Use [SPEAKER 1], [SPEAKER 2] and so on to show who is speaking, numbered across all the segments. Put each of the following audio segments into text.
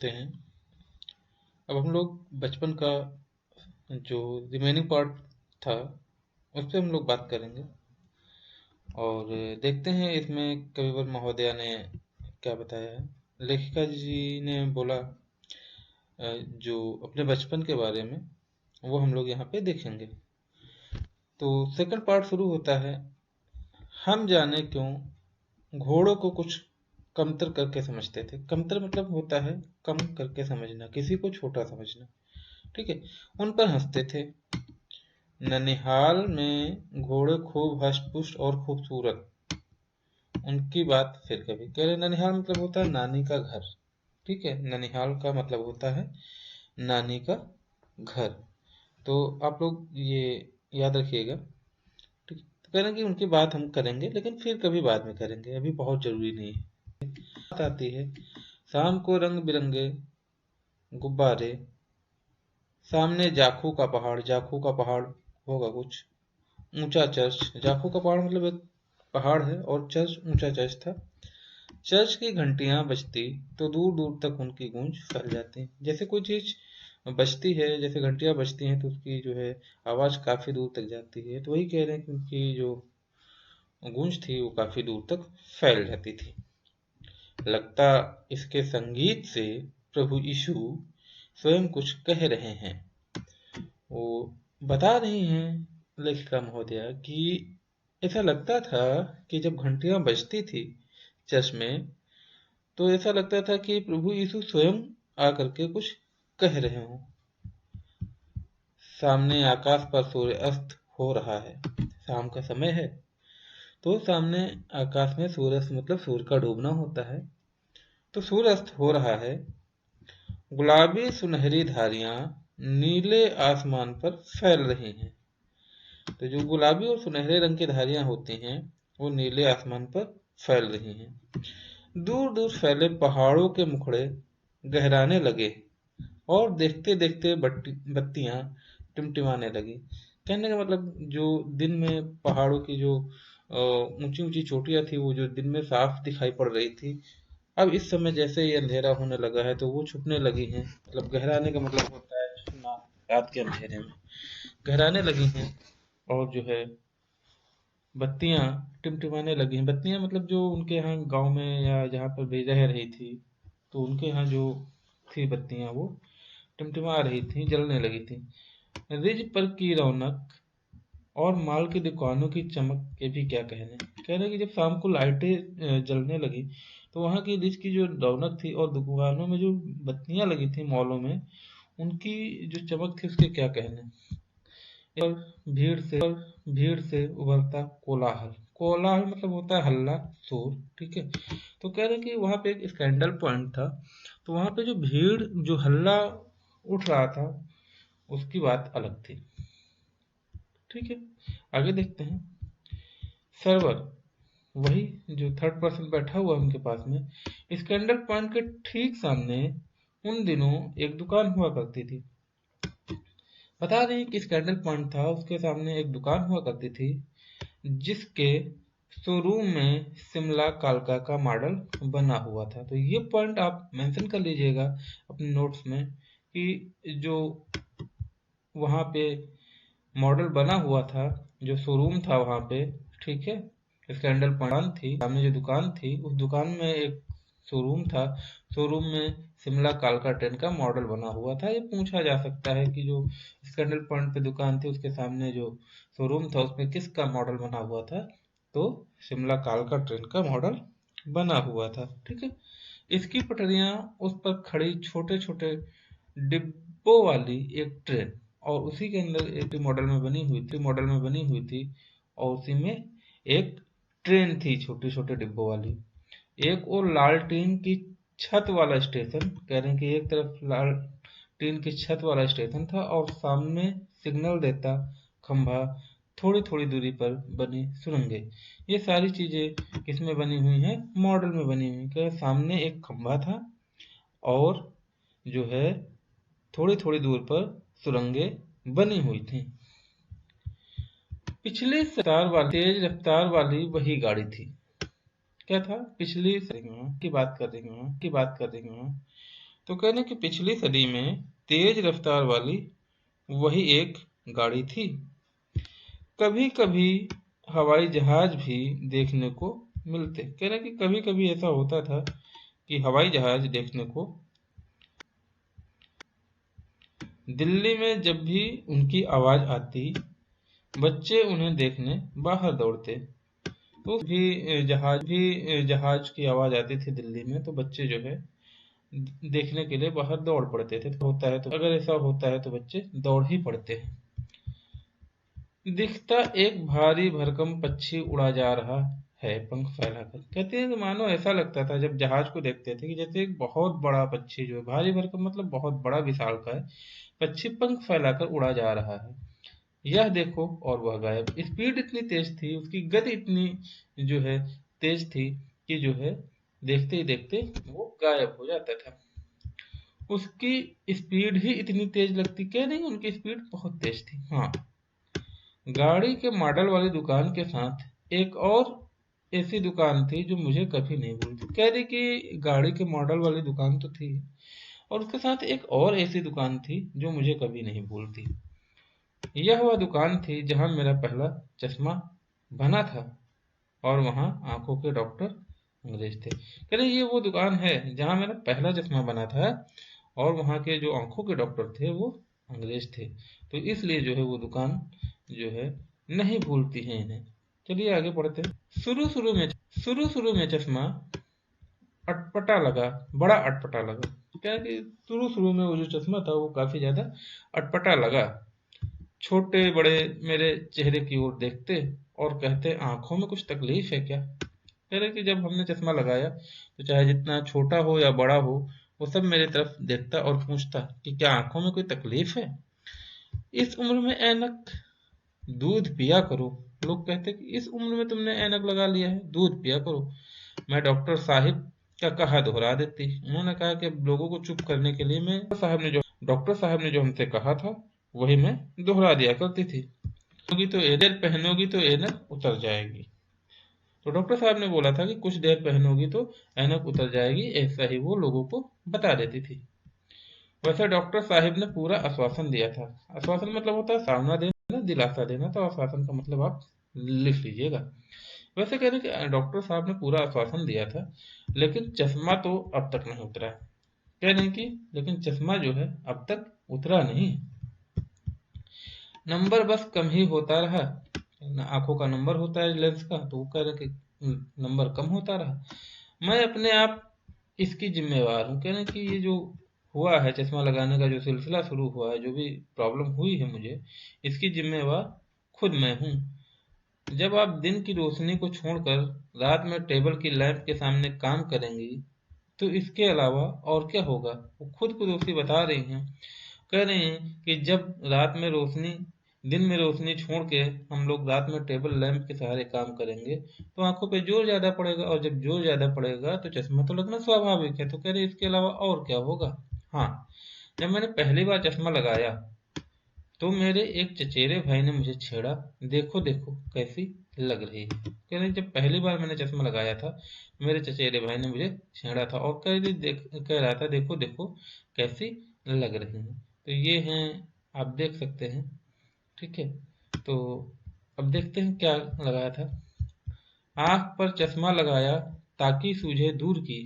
[SPEAKER 1] करते हैं। अब हम लोग बचपन का जो रिमेनिंग पार्ट था उस पे हम लोग बात करेंगे और देखते हैं इसमें कविवर महोदया ने क्या बताया है। लेखिका जी ने बोला जो अपने बचपन के बारे में वो हम लोग यहाँ पे देखेंगे। तो सेकंड पार्ट शुरू होता है, हम जाने क्यों घोड़ों को कुछ कमतर करके समझते थे। कमतर मतलब होता है कम करके समझना, किसी को छोटा समझना। ठीक है, उन पर हंसते थे। ननिहाल में घोड़े खूब हष्ट-पुष्ट और खूबसूरत, उनकी बात फिर कभी। कह रहे ननिहाल मतलब होता है नानी का घर। ठीक है, ननिहाल का मतलब होता है नानी का घर। तो आप लोग ये याद रखिएगा। ठीक है, तो कह रहे हैं कि उनकी बात हम करेंगे लेकिन फिर कभी बाद में करेंगे, अभी बहुत जरूरी नहीं है। बात आती है, शाम को रंग बिरंगे गुब्बारे, सामने जाखू का पहाड़। जाखू का पहाड़ होगा कुछ, ऊंचा चर्च। जाखू का पहाड़ मतलब एक पहाड़ है और चर्च ऊंचा चर्च था। चर्च की घंटियां बजती तो दूर दूर तक उनकी गूंज फैल जाती। जैसे कोई चीज बजती है, जैसे घंटियां बजती हैं तो उसकी जो है आवाज काफी दूर तक जाती है। तो वही कह रहे हैं कि उनकी जो गूंज थी वो काफी दूर तक फैल जाती थी। लगता इसके संगीत से प्रभु यीशु स्वयं कुछ कह रहे हैं। वो बता रही हैं लेखिका महोदया कि ऐसा लगता था कि जब घंटियां बजती थी चर्च में तो ऐसा लगता था कि प्रभु यीशु स्वयं आकर के कुछ कह रहे हों। सामने आकाश पर सूर्य अस्त हो रहा है, शाम का समय है तो सामने आकाश में सूर्य मतलब सूर्य का डूबना होता है, तो सूर्य अस्त हो रहा है। गुलाबी सुनहरी धारियां नीले आसमान पर फैल रही हैं। तो जो गुलाबी और सुनहरे रंग की धारियां होती हैं वो नीले आसमान पर फैल रही हैं। दूर दूर फैले पहाड़ों के मुखड़े गहराने लगे और देखते देखते बत्तियां टिमटिमाने लगी। कहने का मतलब जो दिन में पहाड़ों की जो ऊंची ऊंची चोटियां थी वो जो दिन में साफ दिखाई पड़ रही थी, अब इस समय जैसे ये अंधेरा होने लगा है तो वो छुपने लगी हैं। मतलब गहराने का मतलब होता है छुपना, रात के अंधेरे में गहराने लगी हैं। और जो है बत्तियां टिमटिमाने लगी हैं। बत्तियां मतलब जो उनके यहाँ गांव में या जहाँ पर भी रह रही थी तो उनके यहाँ जो थी बत्तियां वो टिमटिमा रही थी, जलने लगी थी। रिज पर की रौनक और माल की दुकानों की चमक के भी क्या कहने। कह रहे कि जब शाम को लाइटें जलने लगी तो वहाँ की रिज की जो रौनक थी और दुकानों में जो बत्तियां लगी थी मॉलों में उनकी जो चमक थी उसके क्या कहने। और भीड़ से उभरता कोलाहल। कोलाहल मतलब होता है हल्ला, शोर। ठीक है, तो कह रहे कि वहां पे एक स्कैंडल पॉइंट था, तो वहां पे जो भीड़ जो हल्ला उठ रहा था उसकी बात अलग थी। ठीक है, आगे देखते हैं। सर्वर वही जो थर्ड पर्सन बैठा हुआ है उनके पास में, स्कैंडल पॉइंट के ठीक सामने उन दिनों एक दुकान हुआ करती थी। बता रहे हैं कि स्कैंडल पॉइंट था उसके सामने एक दुकान हुआ करती थी जिसके शोरूम में शिमला कालका का मॉडल बना हुआ था। तो ये पॉइंट आप मेंशन कर लीजिएगा अपने नोट्स में कि जो वहाँ पे मॉडल बना हुआ था, जो शोरूम था वहाँ पे। ठीक है, स्कैंडल पॉइंट थी सामने जो दुकान थी उस दुकान में एक शोरूम था। शोरूम में शिमला कालका ट्रेन का मॉडल बना हुआ था। ये पूछा जा सकता है कि जो स्कैंडल पॉइंट पे दुकान थी उसके सामने जो शोरूम था उसमें किसका मॉडल बना हुआ था, तो शिमला कालका ट्रेन का मॉडल बना हुआ था। ठीक है, इसकी पटरियां उस पर खड़ी छोटे छोटे डिब्बों वाली एक ट्रेन और उसी के अंदर एक मॉडल में बनी हुई थी और उसी में एक ट्रेन थी छोटे छोटे डिब्बों वाली। एक और लालटीन की छत वाला स्टेशन। कह रहे हैं कि एक तरफ लालटीन की छत वाला स्टेशन था और सामने सिग्नल देता खंभा, थोड़ी थोड़ी दूरी पर बनी सुरंगें। ये सारी चीजें किसमें बनी हुई हैं, मॉडल में बनी हुई। कह रहे सामने एक खंभा था और जो है थोड़ी थोड़ी दूर पर सुरंगें बनी हुई थी। पिछली तेज रफ्तार वाली वही गाड़ी थी। क्या था, पिछली की बात कर रही हूँ तो कह रहे हैं कि पिछली सदी में तेज रफ्तार वाली वही एक गाड़ी थी। कभी कभी हवाई जहाज भी देखने को मिलते। कह रहे हैं कि कभी कभी ऐसा होता था कि हवाई जहाज देखने को। दिल्ली में जब भी उनकी आवाज आती, बच्चे उन्हें देखने बाहर दौड़ते। तो जहाज की आवाज आती थी दिल्ली में, तो बच्चे जो है देखने के लिए बाहर दौड़ पड़ते थे। तो होता है, तो अगर ऐसा होता है तो बच्चे दौड़ ही पड़ते हैं। दिखता एक भारी भरकम पक्षी उड़ा जा रहा है पंख फैलाकर। कहते हैं कि मानो ऐसा लगता था जब जहाज को देखते थे कि जैसे एक बहुत बड़ा पक्षी, जो है भारी भरकम मतलब बहुत बड़ा विशालकाय पक्षी, पंख फैलाकर उड़ा जा रहा है। यह देखो और वह गायब। स्पीड इतनी तेज थी, उसकी गति इतनी जो है तेज थी कि जो है देखते ही देखते वो गायब हो जाता था। उसकी स्पीड ही इतनी तेज लगती, क्या नहीं, उनकी स्पीड बहुत तेज थी। हाँ, गाड़ी के मॉडल वाली दुकान के साथ एक और ऐसी दुकान थी जो मुझे कभी नहीं भूलती। कह रही कि गाड़ी के मॉडल वाली दुकान तो थी, और उसके साथ एक और ऐसी दुकान थी जो मुझे कभी नहीं भूलती। यह वह दुकान थी जहां मेरा पहला चश्मा बना था, और वहां आंखों के डॉक्टर अंग्रेज थे। कह रहे ये वो दुकान है जहां मेरा पहला चश्मा बना था, और वहां के जो आंखों के डॉक्टर थे वो अंग्रेज थे। तो इसलिए जो है वो दुकान जो है नहीं भूलती है इन्हें। चलिए आगे बढ़ते हैं। शुरू शुरू में चश्मा अटपटा लगा, बड़ा अटपटा लगा। क्या है कि शुरू शुरू में वो जो चश्मा था वो काफी ज्यादा अटपटा लगा। छोटे बड़े मेरे चेहरे की ओर देखते और कहते, आंखों में कुछ तकलीफ है क्या। कह रहे कि जब हमने चश्मा लगाया तो चाहे जितना छोटा हो या बड़ा हो, वो सब मेरे तरफ देखता और पूछता कि क्या आंखों में कोई तकलीफ है। इस उम्र में ऐनक, दूध पिया करो। लोग कहते कि इस उम्र में तुमने ऐनक लगा लिया है, दूध पिया करो। मैं डॉक्टर साहिब का कहा दोहरा देती। उन्होंने कहा कि लोगों को चुप करने के लिए मैं डॉक्टर साहब ने जो हमसे कहा था वही मैं दोहरा दिया करती थी। पहनोगी तो ऐनक उतर जाएगी। तो डॉक्टर साहब ने बोला था कि कुछ देर पहनोगी तो ऐनक उतर जाएगी, ऐसा ही वो लोगों को बता देती थी। वैसे डॉक्टर साहिब ने पूरा आश्वासन दिया था। आश्वासन मतलब होता है सामना देना, दिलासा देना। तो आश्वासन का मतलब आप लिख लीजिएगा। वैसे कह रहे कि डॉक्टर साहब ने पूरा आश्वासन दिया था, लेकिन चश्मा तो अब तक नहीं उतरा। कह रहे कि लेकिन चश्मा जो है अब तक उतरा नहीं। नंबर बस कम ही होता रहा। आंखों का नंबर होता है लेंस का, तो वो कह रहे कि नंबर कम होता रहा। मैं अपने आप इसकी जिम्मेवार हूँ। कह रहे कि ये जो हुआ है, चश्मा लगाने का जो सिलसिला शुरू हुआ है, जो भी प्रॉब्लम हुई है मुझे, इसकी जिम्मेवार खुद मैं हूँ। जब आप दिन की रोशनी को छोड़कर रात में टेबल की लैंप के सामने काम करेंगी, तो इसके अलावा और क्या होगा। वो खुद को दोषी बता रही हैं। कह रही हैं कि जब रात में रोशनी दिन में रोशनी छोड़ के हम लोग रात में टेबल लैंप के सहारे काम करेंगे, तो आंखों पे जोर ज्यादा पड़ेगा, और जब जोर ज्यादा पड़ेगा तो चश्मा तो लगना स्वाभाविक है। तो कह रहे इसके अलावा और क्या होगा। हाँ, जब मैंने पहली बार चश्मा लगाया तो मेरे एक चचेरे भाई ने मुझे छेड़ा, देखो देखो कैसी लग रही है। कह रहे जब पहली बार मैंने चश्मा लगाया था, मेरे चचेरे भाई ने मुझे छेड़ा था और कह रहा था देखो देखो कैसी लग रही है। तो ये हैं, आप देख सकते हैं। ठीक है, तो अब देखते हैं क्या लगाया था। आंख पर चश्मा लगाया ताकि सूझे दूर की,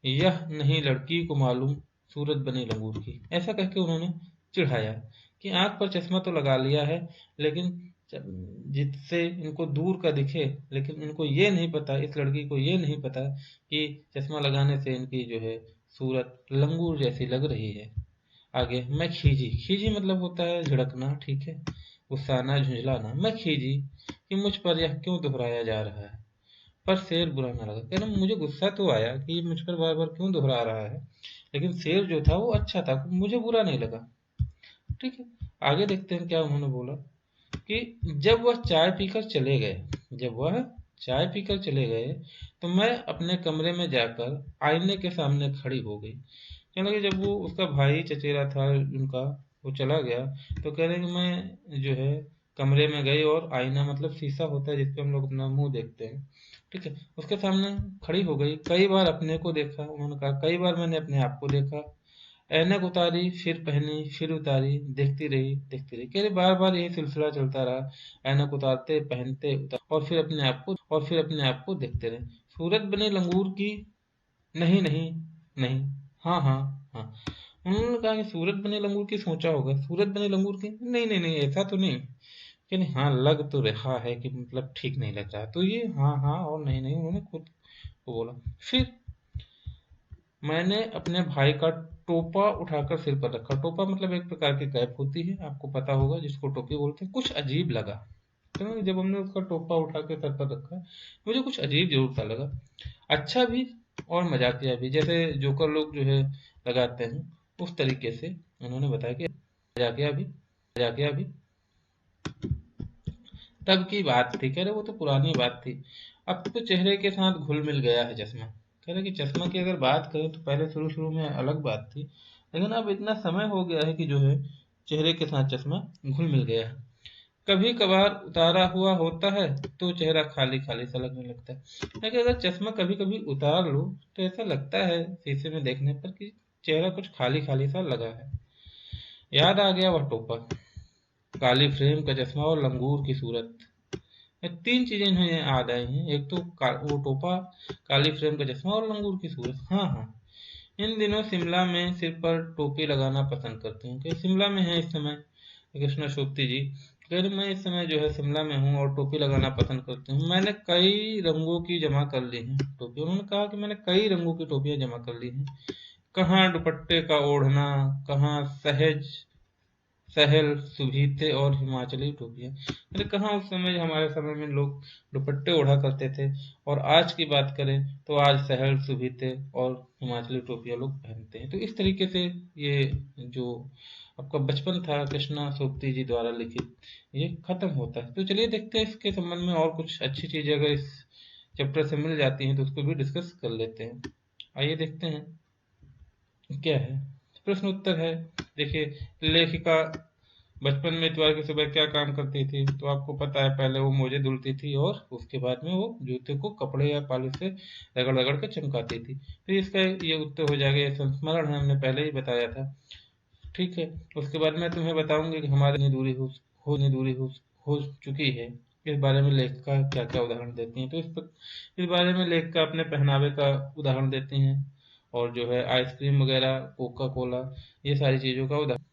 [SPEAKER 1] यह नहीं लड़की को मालूम सूरत बनी लंगूर की। ऐसा कह के उन्होंने चिढ़ाया कि आंख पर चश्मा तो लगा लिया है, लेकिन जिससे इनको दूर का दिखे, लेकिन इनको ये नहीं पता, इस लड़की को ये नहीं पता कि चश्मा लगाने से इनकी जो है सूरत लंगूर जैसी लग रही है। आगे, मैं खीजी। खीजी मतलब होता है झिड़कना, ठीक है, गुस्साना, झुंझलाना। मैं खीजी कि मुझ पर यह क्यों दोहराया जा रहा है, पर शेर बुरा ना लगा। कहना मुझे गुस्सा तो आया कि ये मुझ पर बार बार क्यों दोहरा रहा है, लेकिन शेर जो था वो अच्छा था, मुझे बुरा नहीं लगा। ठीक है, आगे देखते हैं क्या उन्होंने बोला कि जब वह चाय पीकर चले गए तो मैं अपने कमरे में जाकर आईने के सामने खड़ी हो गई। कहने लगे जब वो उसका भाई चचेरा था उनका, वो चला गया, तो कह रहे कि मैं जो है कमरे में गई और आईना मतलब शीशा होता है जिसपे हम लोग अपना मुंह देखते हैं, ठीक है, उसके सामने खड़ी हो गई, कई बार अपने को देखा, उन्होंने कहा कई बार मैंने अपने आप को देखा, ऐनक उतारी फिर पहनी फिर उतारी, देखती रही, कह रहे बार बार यही सिलसिला चलता रहा, ऐनक उतारते पहनते और फिर अपने आप को देखते रहे। सूरत बनी लंगूर की, नहीं नहीं नहीं, हाँ हाँ हाँ। उन्होंने कहा कि सूरत बनी लंगूर की, सोचा होगा सूरत बनी लंगूर की, नहीं नहीं नहीं ऐसा तो नहीं, कि नहीं हाँ लग तो रहा है कि मतलब ठीक नहीं लग रहा, तो ये हाँ हाँ और नहीं नहीं उन्होंने खुद को बोला। फिर मैंने अपने भाई का टोपा उठाकर सिर पर रखा, टोपा मतलब एक प्रकार की कैप होती है, आपको पता होगा, जिसको टोपी बोलते हैं। कुछ अजीब लगा, तो जब हमने उसका टोपा उठा के सर पर रखा, मुझे कुछ अजीब जरूर सा लगा, अच्छा भी और मजाकिया भी, जैसे जोकर लोग जो है लगाते हैं उस तरीके से। उन्होंने बताया कि मजाकिया भी तब की बात थी, कह रहे वो तो पुरानी बात थी, अब तो चेहरे के साथ घुल मिल गया है चश्मा। कह रहे कि चश्मा की अगर बात करें तो पहले शुरू शुरू में अलग बात थी, लेकिन अब इतना समय हो गया है कि जो है चेहरे के साथ चश्मा घुल मिल गया है। कभी कभार उतारा हुआ होता है तो चेहरा खाली खाली सा लगने लगता है, लेकिन अगर चश्मा कभी कभी उतार लो तो ऐसा लगता है शीशे में देखने पर कि चेहरा कुछ खाली खाली सा लगा है। याद आ गया वह टोपा, काली फ्रेम का चश्मा और लंगूर की सूरत। ये तीन चीजें इन्हें याद आई हैं, एक तो वो टोपा, काली फ्रेम का चश्मा और लंगूर की सूरत। हाँ हाँ, इन दिनों शिमला में सिर पर टोपी लगाना पसंद करती हूँ, कि शिमला में है इस समय कृष्णा सोबती जी, कह रहे मैं इस समय जो है शिमला में हूँ और टोपी लगाना पसंद करती हूँ, मैंने कई रंगों की जमा कर ली है टोपी। उन्होंने कहा कि मैंने कई रंगों की टोपियां जमा कर ली हैं, कहाँ दुपट्टे का ओढ़ना, कहाँ सहज सहल सुभीते और हिमाचली टोपियां, मैंने कहा उस समय हमारे समय में लोग दुपट्टे ओढ़ा करते थे, और आज की बात करें तो आज सहल सुभीते और हिमाचली टोपियां लोग पहनते हैं। तो इस तरीके से ये जो आपका बचपन था कृष्णा सोबती जी द्वारा लिखित, ये खत्म होता है। तो चलिए देखते हैं इसके संबंध में और कुछ अच्छी चीजें अगर इस चैप्टर से मिल जाती हैं तो उसको भी डिस्कस कर लेते हैं। आइए देखते हैं क्या है, प्रश्न उत्तर है। देखिए, लेखिका बचपन में इतवार की सुबह क्या काम करती थी, तो आपको पता है पहले वो मोजे धुलती थी और उसके बाद में वो जूते को कपड़े या पॉलिश से रगड़ रगड़ कर चमकाती थी। तो इसका ये उत्तर हो जाएगा, ये संस्मरण है, हमने पहले ही बताया था। ठीक है, उसके बाद मैं तुम्हें बताऊंगी कि हमारी इतनी दूरी हो चुकी है, इस बारे में लेखिका क्या क्या उदाहरण देती हैं। तो इस बारे में लेखिका अपने पहनावे का उदाहरण देती हैं, और जो है आइसक्रीम वगैरह, कोका कोला, ये सारी चीज़ों का उदाहरण।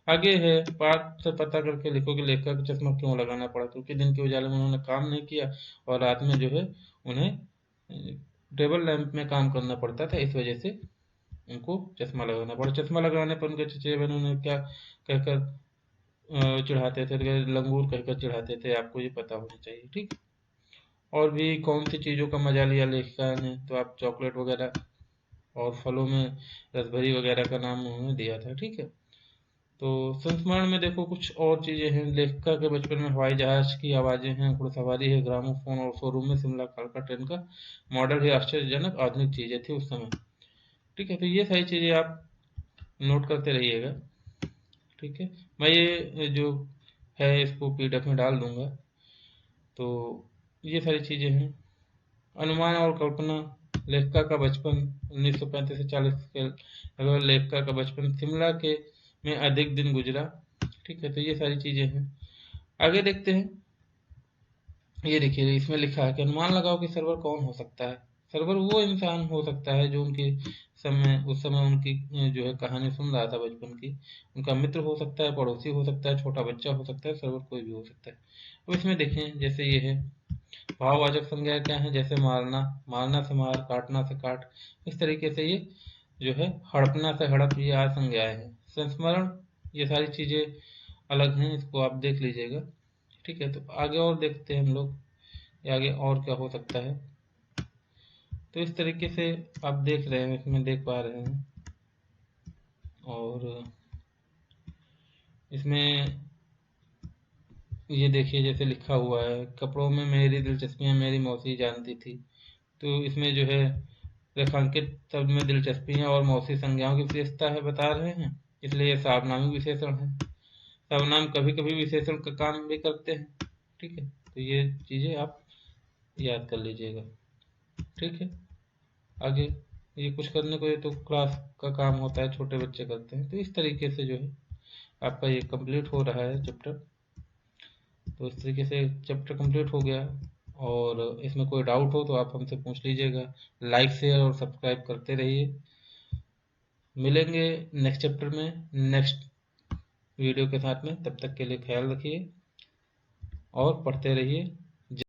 [SPEAKER 1] आगे है, पाठ से पता करके लिखो कि लेखक को चश्मा क्यों लगाना पड़ा, क्योंकि दिन के उजाले में उन्होंने काम नहीं किया और रात में जो है उन्हें टेबल लैंप में काम करना पड़ता था, इस वजह से उनको चश्मा लगाना पड़ा। चश्मा लगाने पर उनके चचेरे बहन उन्हें क्या कहकर चिढ़ाते थे, तो लंगूर कहकर चिढ़ाते थे, आपको ये पता होना चाहिए। ठीक, और भी कौन सी चीज़ों का मजा लिया लेखिका ने, तो आप चॉकलेट वगैरह और फलों में रसभरी वगैरह का नाम उन्होंने दिया था। ठीक है, तो संस्मरण में देखो कुछ और चीजें हैं, लेखिका के बचपन में हवाई जहाज की आवाजें हैं, घुड़सवारी है, ग्रामोफोन, और शोरूम में शिमला कालका ट्रेन का मॉडल है, आश्चर्यजनक आधुनिक चीजें थी उस समय। ठीक है, तो ये सारी चीजें आप नोट करते रहिएगा। ठीक है, मैं ये जो है इसको पीडीएफ में डाल दूंगा। तो ये सारी चीजें हैं, अनुमान और कल्पना, लेखिका का बचपन 1935 से 40 के लगभग, लेखिका का बचपन शिमला के में अधिक दिन गुजरा। ठीक है, तो ये सारी चीजें हैं। आगे देखते हैं, ये देखिए इसमें लिखा है कि अनुमान लगाओ कि सर्वर कौन हो सकता है। सर्वर वो इंसान हो सकता है जो उस समय उनकी जो है कहानी सुन रहा था बचपन की, उनका मित्र हो सकता है, पड़ोसी हो सकता है, छोटा बच्चा हो सकता है, सर्वर कोई भी हो सकता है। अब इसमें देखें, जैसे ये है, भाववाचक संज्ञा क्या है, जैसे मारना, मारना से मार, काटना से काट, इस तरीके से ये जो है हड़पना से हड़प, ये आ संज्ञाएं हैं। संस्मरण, ये सारी चीजें अलग हैं, इसको आप देख लीजिएगा। ठीक है, तो आगे और देखते हैं हम लोग, ये आगे और क्या हो सकता है। तो इस तरीके से आप देख रहे हैं, इसमें देख पा रहे हैं, और इसमें ये देखिए जैसे लिखा हुआ है, कपड़ों में मेरी दिलचस्पियां मेरी मौसी जानती थी। तो इसमें जो है रेखांकित शब्द में दिलचस्पियां और मौसी संज्ञाओं की विशेषता है बता रहे हैं, इसलिए ये सार्वनामिक विशेषण है। सर्वनाम कभी कभी विशेषण का काम भी करते हैं। ठीक है, तो ये चीजें आप याद कर लीजिएगा। ठीक है, आगे ये कुछ करने को, ये तो क्लास का काम होता है, छोटे बच्चे करते हैं। तो इस तरीके से जो है आपका ये कंप्लीट हो रहा है चैप्टर। तो इस तरीके से चैप्टर कंप्लीट हो गया। और इसमें कोई डाउट हो तो आप हमसे पूछ लीजिएगा। लाइक शेयर और सब्सक्राइब करते रहिए। मिलेंगे नेक्स्ट चैप्टर में नेक्स्ट वीडियो के साथ में। तब तक के लिए ख्याल रखिए और पढ़ते रहिए।